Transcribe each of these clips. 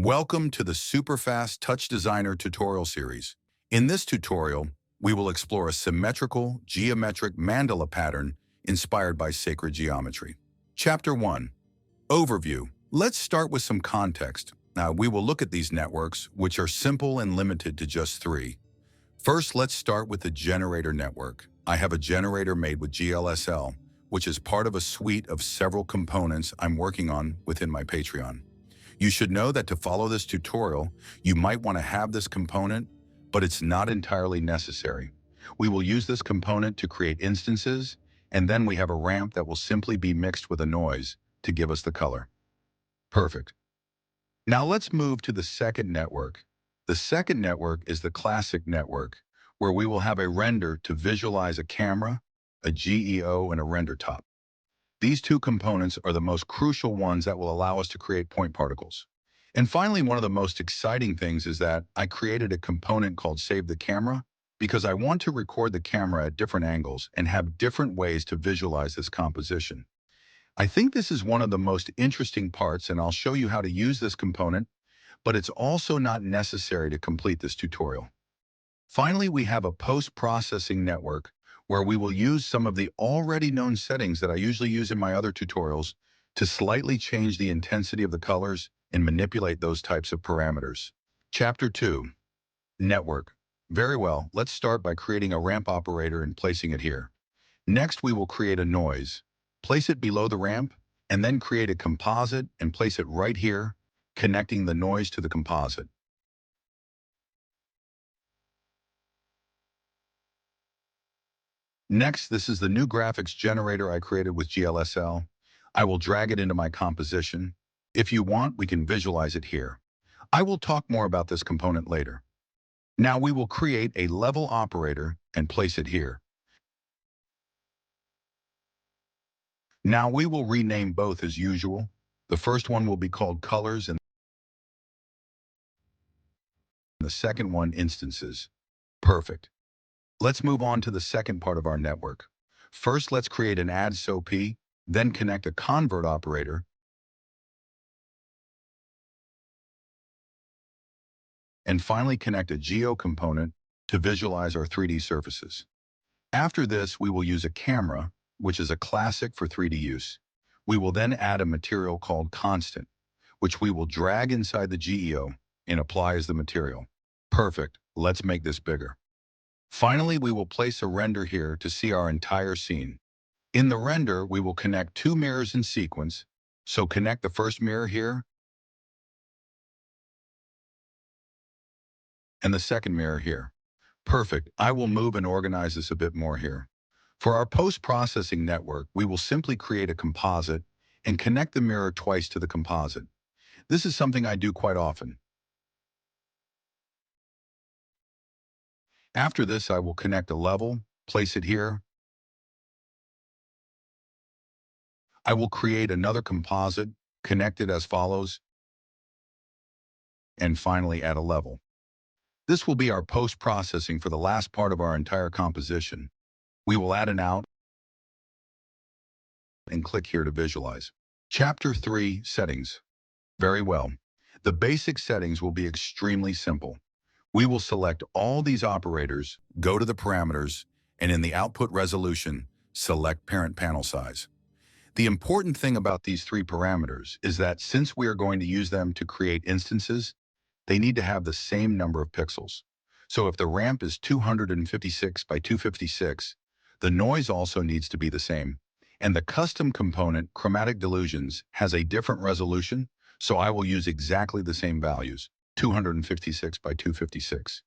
Welcome to the Superfast TouchDesigner tutorial series. In this tutorial, we will explore a symmetrical, geometric mandala pattern inspired by sacred geometry. Chapter 1. Overview. Let's start with some context. Now, we will look at these networks, which are simple and limited to just three. First, let's start with the generator network. I have a generator made with GLSL, which is part of a suite of several components I'm working on within my Patreon. You should know that to follow this tutorial, you might want to have this component, but it's not entirely necessary. We will use this component to create instances, and then we have a ramp that will simply be mixed with a noise to give us the color. Perfect. Now let's move to the second network. The second network is the classic network, where we will have a render to visualize a camera, a GEO, and a render top. These two components are the most crucial ones that will allow us to create point particles. And finally, one of the most exciting things is that I created a component called Save the Camera because I want to record the camera at different angles and have different ways to visualize this composition. I think this is one of the most interesting parts, and I'll show you how to use this component, but it's also not necessary to complete this tutorial. Finally, we have a post-processing network where we will use some of the already known settings that I usually use in my other tutorials to slightly change the intensity of the colors and manipulate those types of parameters. Chapter 2. Network. Very well, let's start by creating a ramp operator and placing it here. Next, we will create a noise. Place it below the ramp, and then create a composite and place it right here, connecting the noise to the composite. Next, this is the new graphics generator I created with GLSL. I will drag it into my composition. If you want, we can visualize it here. I will talk more about this component later. Now we will create a level operator and place it here. Now we will rename both as usual. The first one will be called colors and the second one instances. Perfect. Let's move on to the second part of our network. First, let's create an add SOP, then connect a convert operator, and finally connect a geo component to visualize our 3D surfaces. After this, we will use a camera, which is a classic for 3D use. We will then add a material called constant, which we will drag inside the GEO and apply as the material. Perfect. Let's make this bigger. Finally, we will place a render here to see our entire scene. In the render, we will connect two mirrors in sequence. So connect the first mirror here and the second mirror here. Perfect. I will move and organize this a bit more here. For our post-processing network, we will simply create a composite and connect the mirror twice to the composite. This is something I do quite often. After this, I will connect a level, place it here. I will create another composite, connect it as follows, and finally add a level. This will be our post-processing for the last part of our entire composition. We will add an out and click here to visualize. Chapter 3, Settings. Very well. The basic settings will be extremely simple. We will select all these operators, go to the parameters, and in the output resolution, select parent panel size. The important thing about these three parameters is that since we are going to use them to create instances, they need to have the same number of pixels. So if the ramp is 256 by 256, the noise also needs to be the same. And the custom component, Chromatic Delusions, has a different resolution, so I will use exactly the same values, 256 by 256.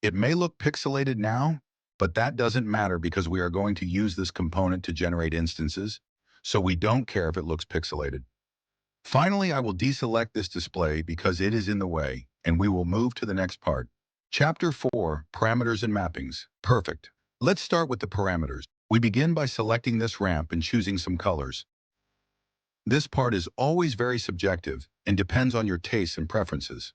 It may look pixelated now, but that doesn't matter because we are going to use this component to generate instances, so we don't care if it looks pixelated. Finally, I will deselect this display because it is in the way, and we will move to the next part. Chapter 4, Parameters and Mappings. Perfect. Let's start with the parameters. We begin by selecting this ramp and choosing some colors. This part is always very subjective and depends on your tastes and preferences.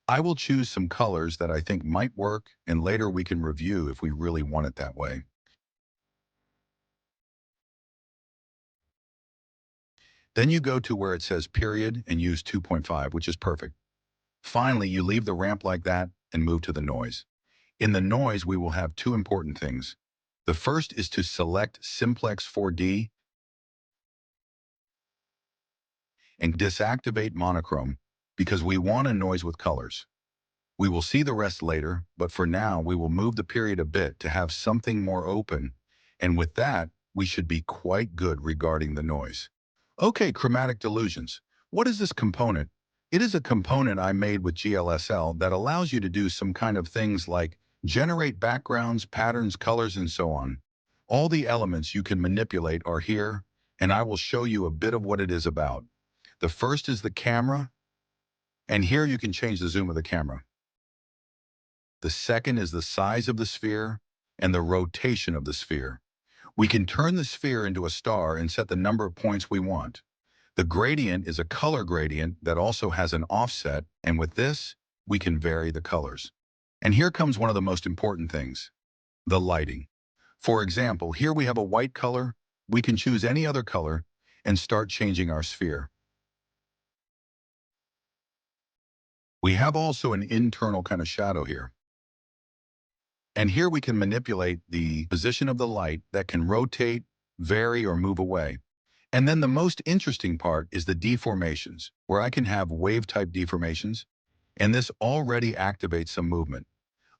I will choose some colors that I think might work, and later we can review if we really want it that way. Then you go to where it says period and use 2.5, which is perfect. Finally, you leave the ramp like that and move to the noise. In the noise, we will have two important things. The first is to select Simplex 4D and disactivate monochrome because we want a noise with colors. We will see the rest later, but for now, we will move the period a bit to have something more open. And with that, we should be quite good regarding the noise. Okay, chromatic delusions. What is this component? It is a component I made with GLSL that allows you to do some kind of things like generate backgrounds, patterns, colors, and so on. All the elements you can manipulate are here, and I will show you a bit of what it is about. The first is the camera, and here you can change the zoom of the camera. The second is the size of the sphere and the rotation of the sphere. We can turn the sphere into a star and set the number of points we want. The gradient is a color gradient that also has an offset, and with this, we can vary the colors. And here comes one of the most important things, the lighting. For example, here we have a white color. We can choose any other color and start changing our sphere. We have also an internal kind of shadow here. And here we can manipulate the position of the light that can rotate, vary, or move away. And then the most interesting part is the deformations, where I can have wave-type deformations, and this already activates some movement.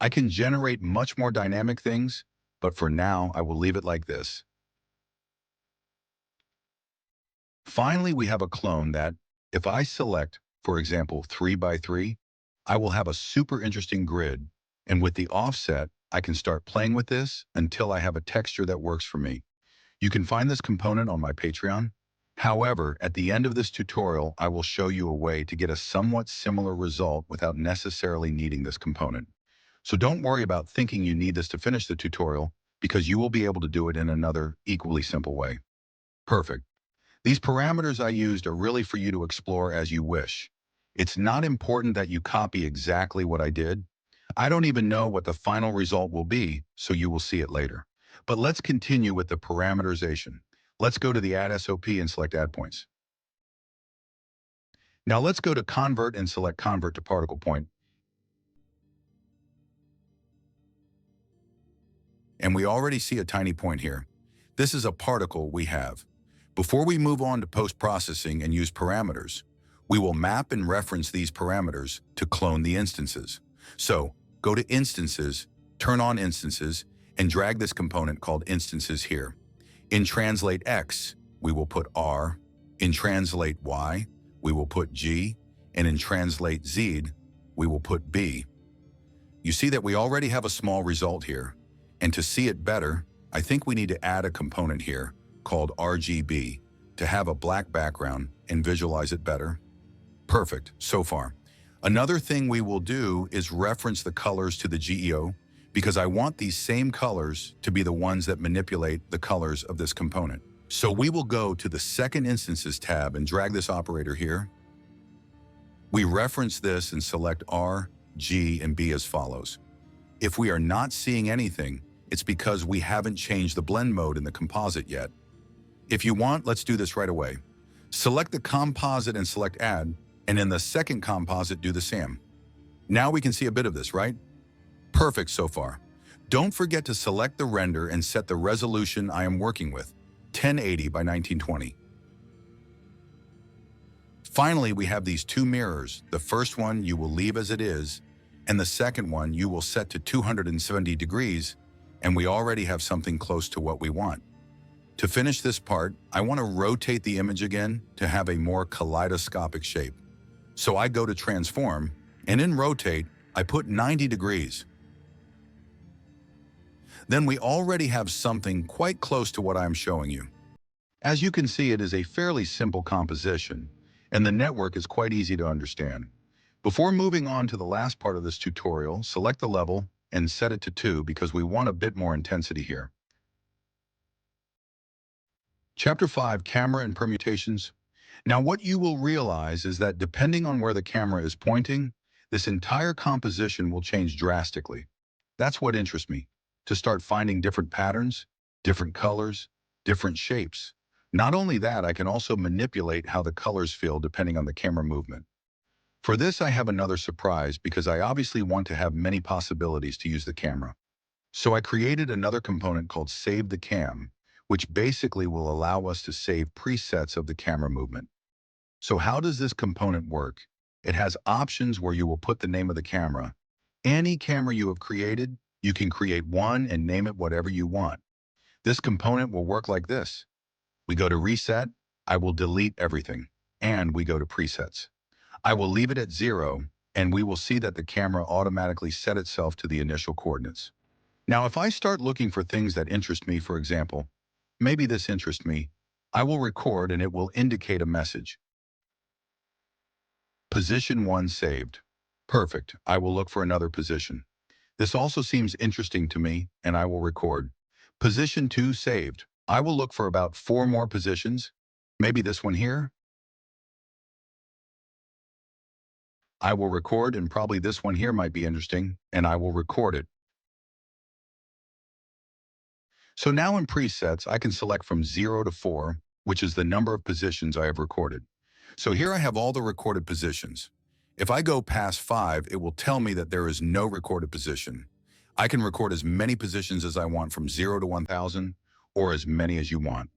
I can generate much more dynamic things, but for now, I will leave it like this. Finally, we have a clone that, if I select, for example, 3 by 3, I will have a super interesting grid, and with the offset, I can start playing with this until I have a texture that works for me. You can find this component on my Patreon. However, at the end of this tutorial, I will show you a way to get a somewhat similar result without necessarily needing this component. So don't worry about thinking you need this to finish the tutorial, because you will be able to do it in another equally simple way. Perfect. These parameters I used are really for you to explore as you wish. It's not important that you copy exactly what I did. I don't even know what the final result will be, so you will see it later. But let's continue with the parameterization. Let's go to the Add SOP and select Add Points. Now let's go to Convert and select Convert to Particle Point. And we already see a tiny point here. This is a particle we have. Before we move on to post-processing and use parameters, we will map and reference these parameters to clone the instances. So, go to Instances, turn on Instances, and drag this component called Instances here. In Translate X, we will put R. In Translate Y, we will put G. And in Translate Z, we will put B. You see that we already have a small result here. And to see it better, I think we need to add a component here called RGB to have a black background and visualize it better. Perfect, so far. Another thing we will do is reference the colors to the GEO because I want these same colors to be the ones that manipulate the colors of this component. So we will go to the Second Instances tab and drag this operator here. We reference this and select R, G, and B as follows. If we are not seeing anything, it's because we haven't changed the blend mode in the composite yet. If you want, let's do this right away. Select the composite and select Add, and in the second composite, do the same. Now we can see a bit of this, right? Perfect so far. Don't forget to select the render and set the resolution I am working with, 1080 by 1920. Finally, we have these two mirrors. The first one you will leave as it is, and the second one you will set to 270 degrees, and we already have something close to what we want. To finish this part, I want to rotate the image again to have a more kaleidoscopic shape. So I go to Transform, and in Rotate, I put 90 degrees. Then we already have something quite close to what I'm showing you. As you can see, it is a fairly simple composition, and the network is quite easy to understand. Before moving on to the last part of this tutorial, select the level and set it to 2 because we want a bit more intensity here. Chapter 5, Camera and Permutations. Now what you will realize is that depending on where the camera is pointing, this entire composition will change drastically. That's what interests me, to start finding different patterns, different colors, different shapes. Not only that, I can also manipulate how the colors feel depending on the camera movement. For this, I have another surprise because I obviously want to have many possibilities to use the camera. So I created another component called Save the Cam, which basically will allow us to save presets of the camera movement. So how does this component work? It has options where you will put the name of the camera. Any camera you have created, you can create one and name it whatever you want. This component will work like this. We go to Reset, I will delete everything, and we go to Presets. I will leave it at 0, and we will see that the camera automatically set itself to the initial coordinates. Now, if I start looking for things that interest me, for example, maybe this interests me, I will record and it will indicate a message. Position 1 saved. Perfect. I will look for another position. This also seems interesting to me, and I will record. Position 2 saved. I will look for about 4 more positions. Maybe this one here. I will record, and probably this one here might be interesting, and I will record it. So now in presets, I can select from 0 to 4, which is the number of positions I have recorded. So here I have all the recorded positions. If I go past 5, it will tell me that there is no recorded position. I can record as many positions as I want from 0 to 1000, or as many as you want.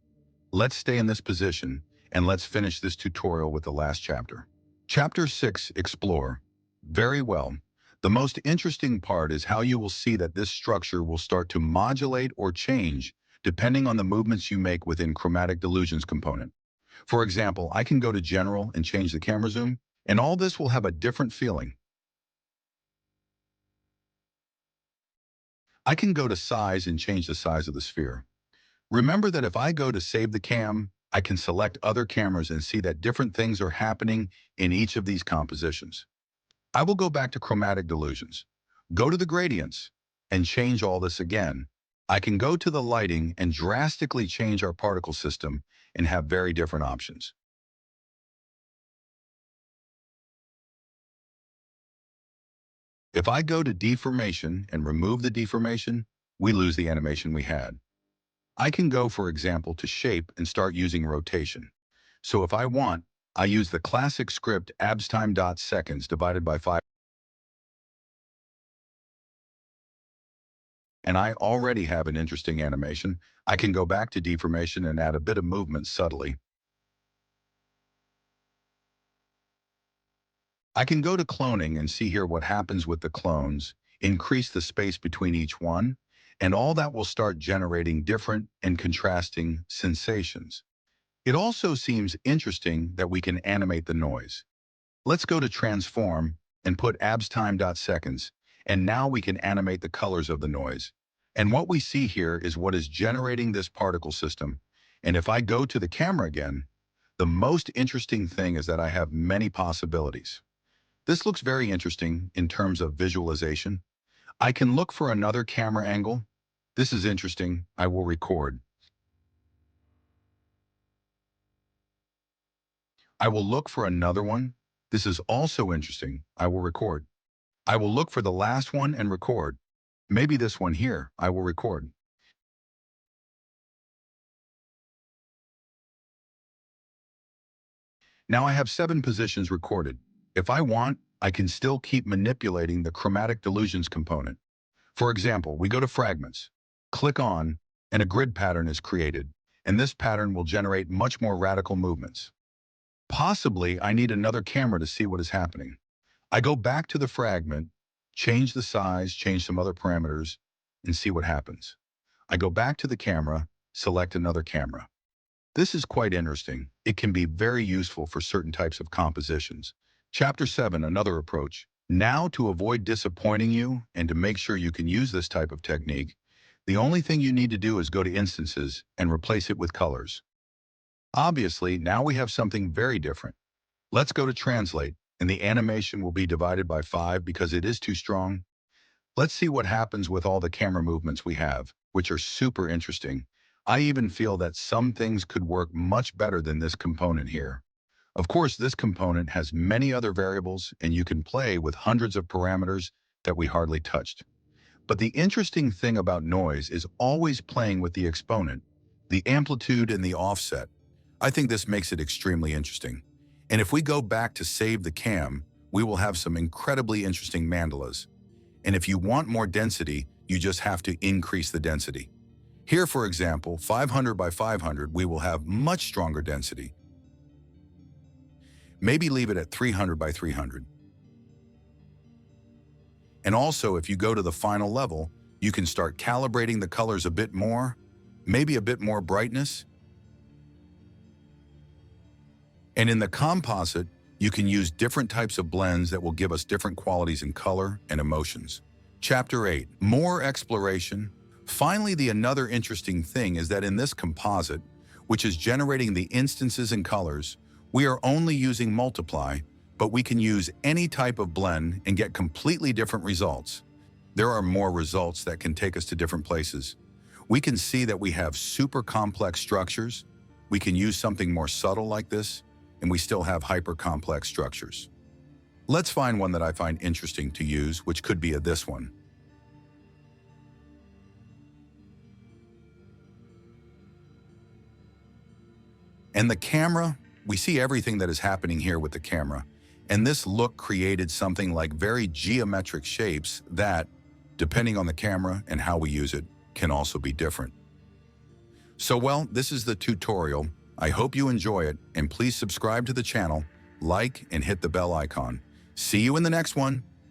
Let's stay in this position, and let's finish this tutorial with the last chapter. Chapter 6, Explore. Very well. The most interesting part is how you will see that this structure will start to modulate or change depending on the movements you make within Chromatic Delusions component. For example, I can go to General and change the camera zoom, and all this will have a different feeling. I can go to Size and change the size of the sphere. Remember that if I go to Save the Cam, I can select other cameras and see that different things are happening in each of these compositions. I will go back to Chromatic Delusions, go to the gradients, and change all this again. I can go to the lighting and drastically change our particle system and have very different options. If I go to deformation and remove the deformation, we lose the animation we had. I can go, for example, to shape and start using rotation. So if I want, I use the classic script abstime.seconds divided by 5, and I already have an interesting animation. I can go back to deformation and add a bit of movement subtly. I can go to cloning and see here what happens with the clones, increase the space between each one, and all that will start generating different and contrasting sensations. It also seems interesting that we can animate the noise. Let's go to transform and put abstime.seconds, and now we can animate the colors of the noise. And what we see here is what is generating this particle system. And if I go to the camera again, the most interesting thing is that I have many possibilities. This looks very interesting in terms of visualization. I can look for another camera angle. This is interesting. I will record. I will look for another one. This is also interesting. I will record. I will look for the last one and record. Maybe this one here. I will record. Now I have 7 positions recorded. If I want, I can still keep manipulating the Chromatic Delusions component. For example, we go to Fragments, click on, and a grid pattern is created, and this pattern will generate much more radical movements. Possibly, I need another camera to see what is happening. I go back to the fragment, change the size, change some other parameters, and see what happens. I go back to the camera, select another camera. This is quite interesting. It can be very useful for certain types of compositions. Chapter 7, another approach. Now, to avoid disappointing you and to make sure you can use this type of technique, the only thing you need to do is go to Instances and replace it with colors. Obviously, now we have something very different. Let's go to Translate, and the animation will be divided by 5 because it is too strong. Let's see what happens with all the camera movements we have, which are super interesting. I even feel that some things could work much better than this component here. Of course, this component has many other variables, and you can play with hundreds of parameters that we hardly touched. But the interesting thing about noise is always playing with the exponent, the amplitude and the offset. I think this makes it extremely interesting. And if we go back to save the cam, we will have some incredibly interesting mandalas. And if you want more density, you just have to increase the density. Here, for example, 500 by 500, we will have much stronger density. Maybe leave it at 300 by 300. And also, if you go to the final level, you can start calibrating the colors a bit more, maybe a bit more brightness. And in the composite, you can use different types of blends that will give us different qualities in color and emotions. Chapter 8, more exploration. Finally, another interesting thing is that in this composite, which is generating the instances and colors, we are only using multiply, but we can use any type of blend and get completely different results. There are more results that can take us to different places. We can see that we have super complex structures. We can use something more subtle like this, and we still have hyper-complex structures. Let's find one that I find interesting to use, which could be this one. And the camera, we see everything that is happening here with the camera. And this look created something like very geometric shapes that, depending on the camera and how we use it, can also be different. So well, this is the tutorial. I hope you enjoy it, and please subscribe to the channel, like, and hit the bell icon. See you in the next one.